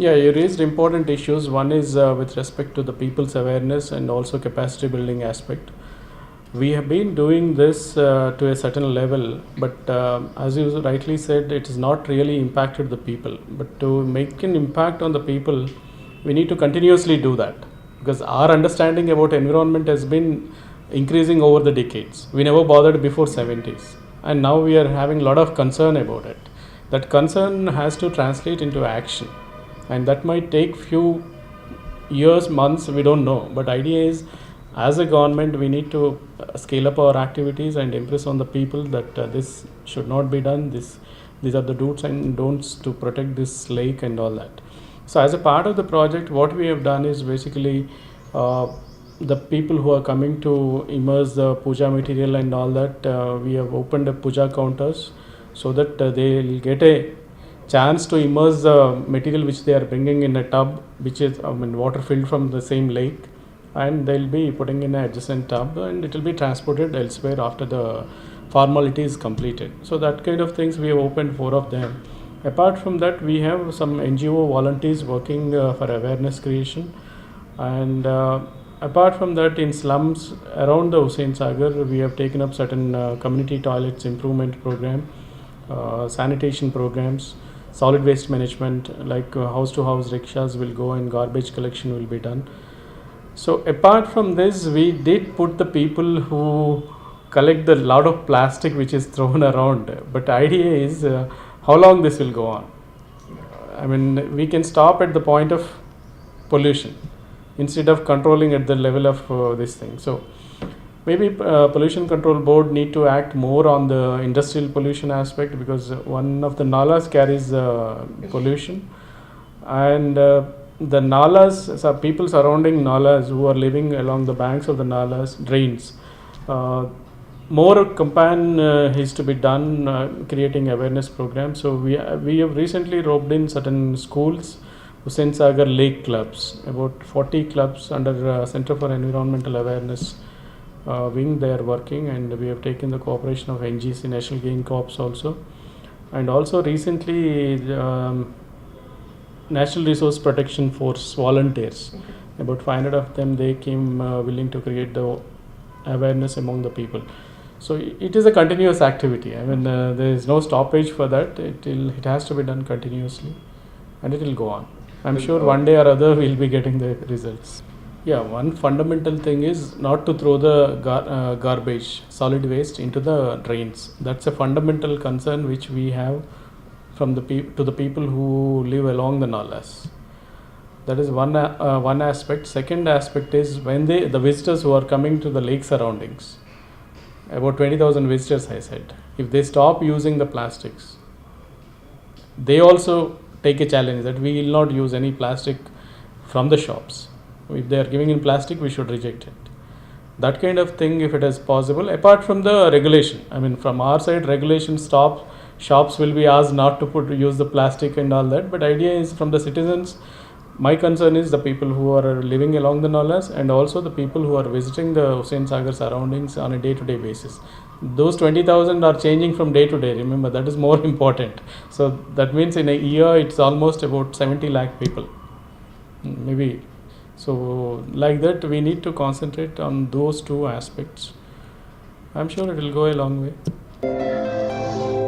Yeah, you raised important issues. One is with respect to the people's awareness and also capacity building aspect. We have been doing this to a certain level, but as you rightly said, it has not really impacted the people. But to make an impact on the people, we need to continuously do that, because our understanding about environment has been increasing over the decades. We never bothered before 70s, and now we are having a lot of concern about it. That concern has to translate into action, and that might take few years, months, we don't know. But idea is, as a government, we need to scale up our activities and impress on the people that this should not be done. These are the do's and don'ts to protect this lake and all that. So as a part of the project, what we have done is basically uh, the people who are coming to immerse the puja material and all that, we have opened a puja counters so that they'll get a chance to immerse the material which they are bringing in a tub, which is water filled from the same lake, and they'll be putting in an adjacent tub, and it will be transported elsewhere after the formality is completed. So that kind of things we have opened 4 of them. Apart from that, we have some NGO volunteers working for awareness creation, and apart from that, in slums around the Hussain Sagar, we have taken up certain community toilets improvement program, sanitation programs, solid waste management, like house to house rickshaws will go and garbage collection will be done. So apart from this, we did put the people who collect the lot of plastic which is thrown around. But idea is how long this will go on. I mean, we can stop at the point of pollution instead of controlling at the level of this thing. So maybe pollution control board need to act more on the industrial pollution aspect, because one of the nalas carries pollution, and the nalas, so people surrounding nalas who are living along the banks of the nalas, drains, more campaign is to be done, creating awareness programs. So we have recently roped in certain schools, Hussain Sagar Lake clubs, about 40 clubs under Center for Environmental Awareness wing. They are working, and we have taken the cooperation of NGC, National Green Corps also, and also recently National Resource Protection Force volunteers, about 500 of them, they came willing to create the awareness among the people. So it is a continuous activity. I mean, there is no stoppage for that. It has to be done continuously, and it will go on. I'm sure one day or other we'll be getting the results. Yeah, one fundamental thing is not to throw the garbage, solid waste into the drains. That's a fundamental concern which we have from the to the people who live along the nalas. That is one aspect. Second aspect is when the visitors who are coming to the lake surroundings, about 20,000 visitors, I said, if they stop using the plastics, they also take a challenge that we will not use any plastic from the shops. If they are giving in plastic, we should reject it. That kind of thing, if it is possible, apart from the regulation, I mean, from our side, regulation stop, shops will be asked not to use the plastic and all that. But idea is from the citizens. My concern is the people who are living along the nalas, and also the people who are visiting the Hussain Sagar surroundings on a day-to-day basis. Those 20,000 are changing from day to day. Remember, that is more important. So that means in a year, it's almost about 70 lakh people, maybe. So like that, we need to concentrate on those two aspects. I'm sure it will go a long way.